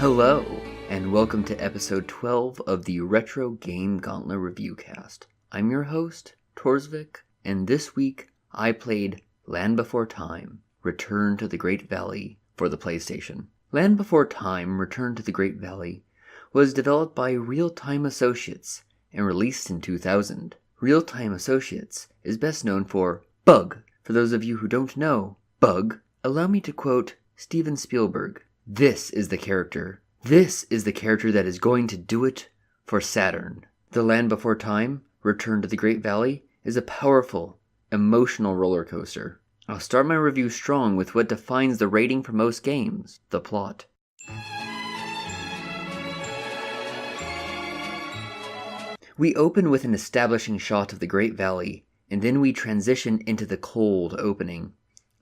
Hello, and welcome to episode 12 of the Retro Game Gauntlet Reviewcast. I'm your host, Torsvik, and this week I played Land Before Time, Return to the Great Valley for the PlayStation. Land Before Time, Return to the Great Valley was developed by Real Time Associates and released in 2000. Real Time Associates is best known for Bug. For those of you who don't know, Bug, allow me to quote Steven Spielberg. This is the character that is going to do it for Saturn. The Land Before Time, Return to the Great Valley is a powerful, emotional roller coaster. I'll start my review strong with what defines the rating for most games, the plot. We open with an establishing shot of the Great Valley, and then we transition into the cold opening.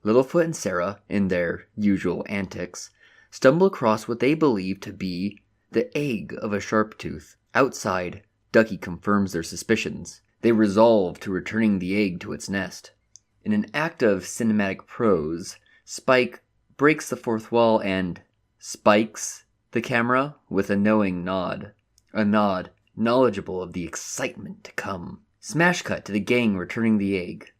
Littlefoot and Sarah, in their usual antics, stumble across what they believe to be the egg of a Sharptooth. Outside, Ducky confirms their suspicions. They resolve to returning the egg to its nest. In an act of cinematic prose, Spike breaks the fourth wall and spikes the camera with a knowing nod. A nod knowledgeable of the excitement to come. Smash cut to the gang returning the egg.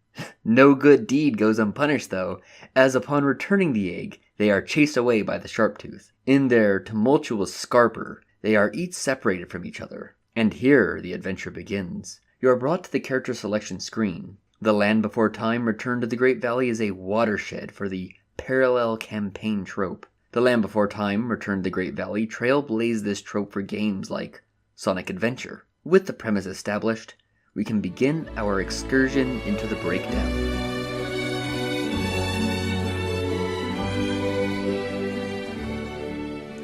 No good deed goes unpunished though, as upon returning the egg, they are chased away by the Sharptooth. In their tumultuous scarper, they are each separated from each other. And here the adventure begins. You are brought to the character selection screen. The Land Before Time, Return to the Great Valley is a watershed for the parallel campaign trope. The Land Before Time, Return to the Great Valley trailblazed this trope for games like Sonic Adventure. With the premise established, we can begin our excursion into the breakdown.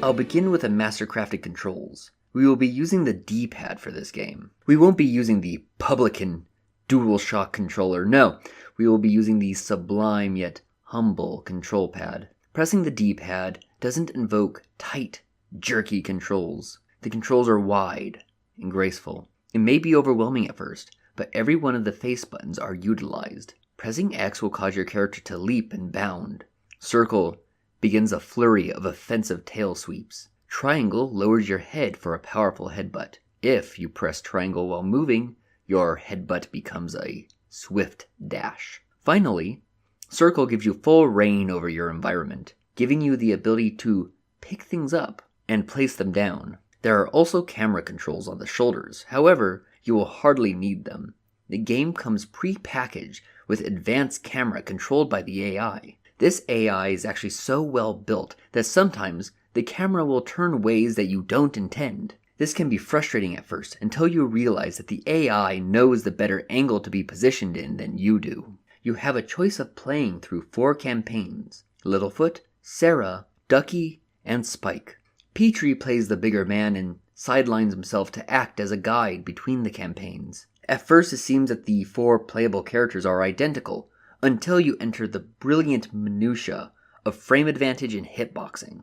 I'll begin with the mastercrafted controls. We will be using the D-pad for this game. We won't be using the publican DualShock controller, no. We will be using the sublime yet humble control pad. Pressing the D-pad doesn't invoke tight, jerky controls. The controls are wide and graceful. It may be overwhelming at first, but every one of the face buttons are utilized. Pressing X will cause your character to leap and bound. Circle begins a flurry of offensive tail sweeps. Triangle lowers your head for a powerful headbutt. If you press triangle while moving, your headbutt becomes a swift dash. Finally, circle gives you full reign over your environment, giving you the ability to pick things up and place them down. There are also camera controls on the shoulders, however, you will hardly need them. The game comes pre-packaged with advanced camera controlled by the AI. This AI is actually so well built that sometimes the camera will turn ways that you don't intend. This can be frustrating at first until you realize that the AI knows the better angle to be positioned in than you do. You have a choice of playing through 4 campaigns: Littlefoot, Sarah, Ducky, and Spike. Petrie plays the bigger man and sidelines himself to act as a guide between the campaigns. At first it seems that the 4 playable characters are identical, until you enter the brilliant minutiae of frame advantage and hitboxing.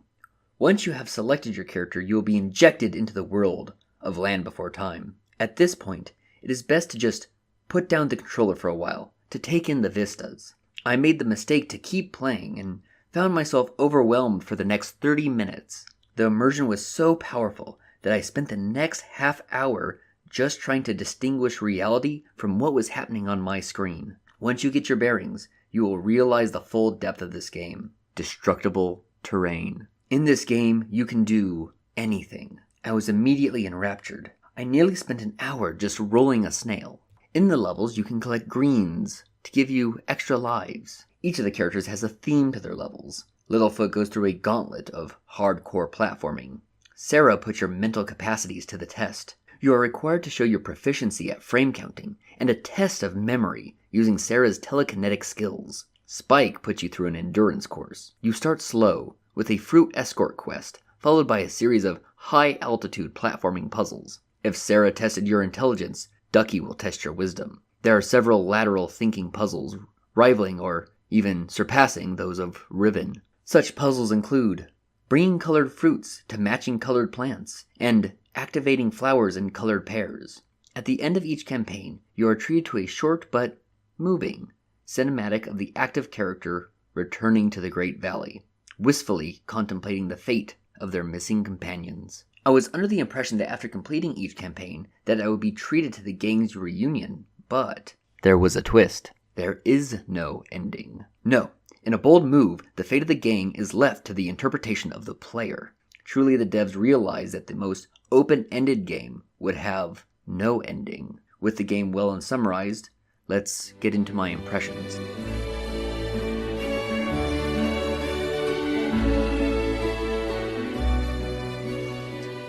Once you have selected your character, you will be injected into the world of Land Before Time. At this point, it is best to just put down the controller for a while, to take in the vistas. I made the mistake to keep playing and found myself overwhelmed for the next 30 minutes. The immersion was so powerful that I spent the next half hour just trying to distinguish reality from what was happening on my screen. Once you get your bearings, you will realize the full depth of this game. Destructible terrain. In this game, you can do anything. I was immediately enraptured. I nearly spent an hour just rolling a snail. In the levels, you can collect greens to give you extra lives. Each of the characters has a theme to their levels. Littlefoot goes through a gauntlet of hardcore platforming. Sarah puts your mental capacities to the test. You are required to show your proficiency at frame counting and a test of memory using Sarah's telekinetic skills. Spike puts you through an endurance course. You start slow with a fruit escort quest, followed by a series of high-altitude platforming puzzles. If Sarah tested your intelligence, Ducky will test your wisdom. There are several lateral thinking puzzles, rivaling or even surpassing those of Riven. Such puzzles include bringing colored fruits to matching colored plants, and activating flowers in colored pairs. At the end of each campaign, you are treated to a short but moving cinematic of the active character returning to the Great Valley, wistfully contemplating the fate of their missing companions. I was under the impression that after completing each campaign that I would be treated to the gang's reunion, but there was a twist. There is no ending. No, in a bold move, the fate of the gang is left to the interpretation of the player. Truly, the devs realized that the most open-ended game would have no ending. With the game well and summarized, let's get into my impressions.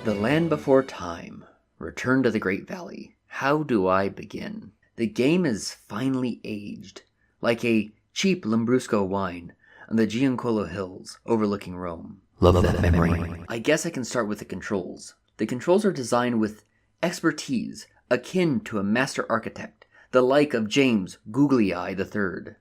The Land Before Time. Return to the Great Valley. How do I begin? The game is finely aged, like a cheap Lambrusco wine on the Giancolo Hills overlooking Rome. Love that memory. I guess I can start with the controls. The controls are designed with expertise akin to a master architect, the like of James Googly Eye III.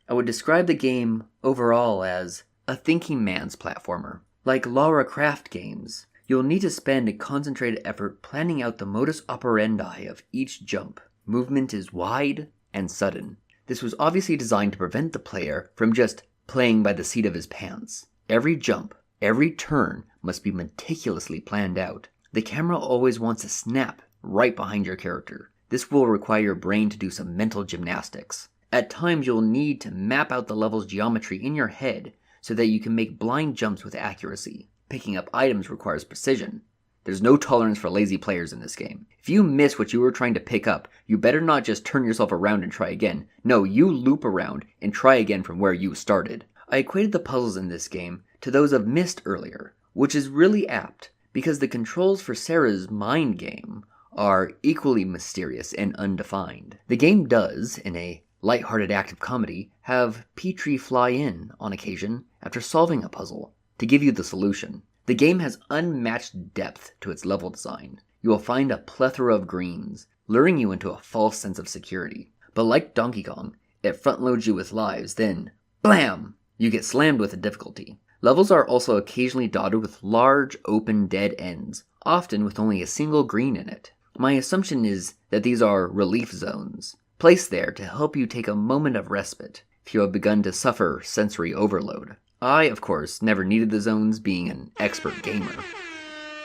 I would describe the game overall as a thinking man's platformer. Like Lara Croft games, you'll need to spend a concentrated effort planning out the modus operandi of each jump. Movement is wide and sudden. This was obviously designed to prevent the player from just playing by the seat of his pants. Every jump, every turn must be meticulously planned out. The camera always wants to snap right behind your character. This will require your brain to do some mental gymnastics. At times you'll need to map out the level's geometry in your head so that you can make blind jumps with accuracy. Picking up items requires precision. There's no tolerance for lazy players in this game. If you miss what you were trying to pick up, you better not just turn yourself around and try again. No, you loop around and try again from where you started. I equated the puzzles in this game to those of Myst earlier, which is really apt because the controls for Sarah's mind game are equally mysterious and undefined. The game does, in a lighthearted act of comedy, have Petrie fly in on occasion after solving a puzzle to give you the solution. The game has unmatched depth to its level design. You will find a plethora of greens, luring you into a false sense of security. But like Donkey Kong, it front-loads you with lives, then, blam! You get slammed with a difficulty. Levels are also occasionally dotted with large, open, dead ends, often with only a single green in it. My assumption is that these are relief zones, placed there to help you take a moment of respite if you have begun to suffer sensory overload. I, of course, never needed the zones, being an expert gamer.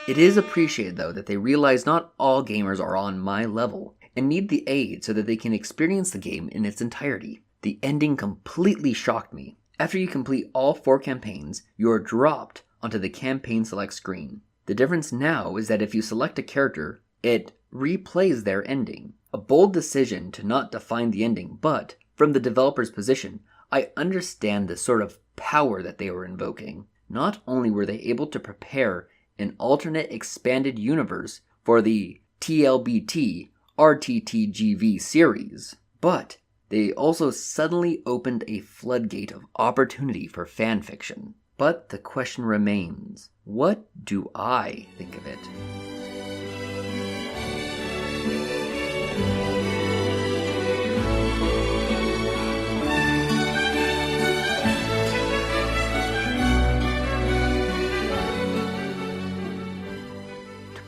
It is appreciated, though, that they realize not all gamers are on my level and need the aid so that they can experience the game in its entirety. The ending completely shocked me. After you complete all 4 campaigns, you are dropped onto the campaign select screen. The difference now is that if you select a character, it replays their ending. A bold decision to not define the ending, but from the developer's position, I understand the sort of power that they were invoking. Not only were they able to prepare an alternate expanded universe for the TLBT RTTGV series, but they also suddenly opened a floodgate of opportunity for fanfiction. But the question remains, what do I think of it?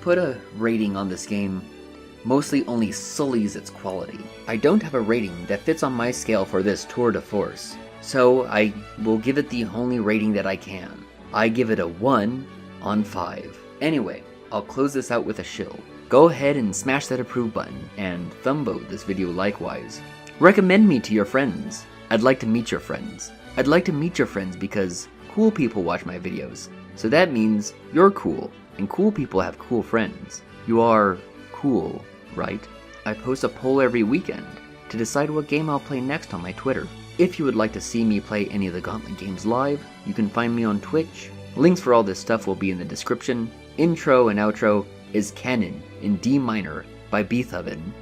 Put a rating on this game mostly only sullies its quality. I don't have a rating that fits on my scale for this tour de force, so I will give it the only rating that I can. I give it a 1 on 5. Anyway, I'll close this out with a shill. Go ahead and smash that approve button and thumbvote this video likewise. Recommend me to your friends. I'd like to meet your friends. I'd like to meet your friends because cool people watch my videos. So that means you're cool. And cool people have cool friends. You are cool, right? I post a poll every weekend to decide what game I'll play next on my Twitter. If you would like to see me play any of the Gauntlet games live, you can find me on Twitch. Links for all this stuff will be in the description. Intro and outro is Canon in D minor by Beethoven.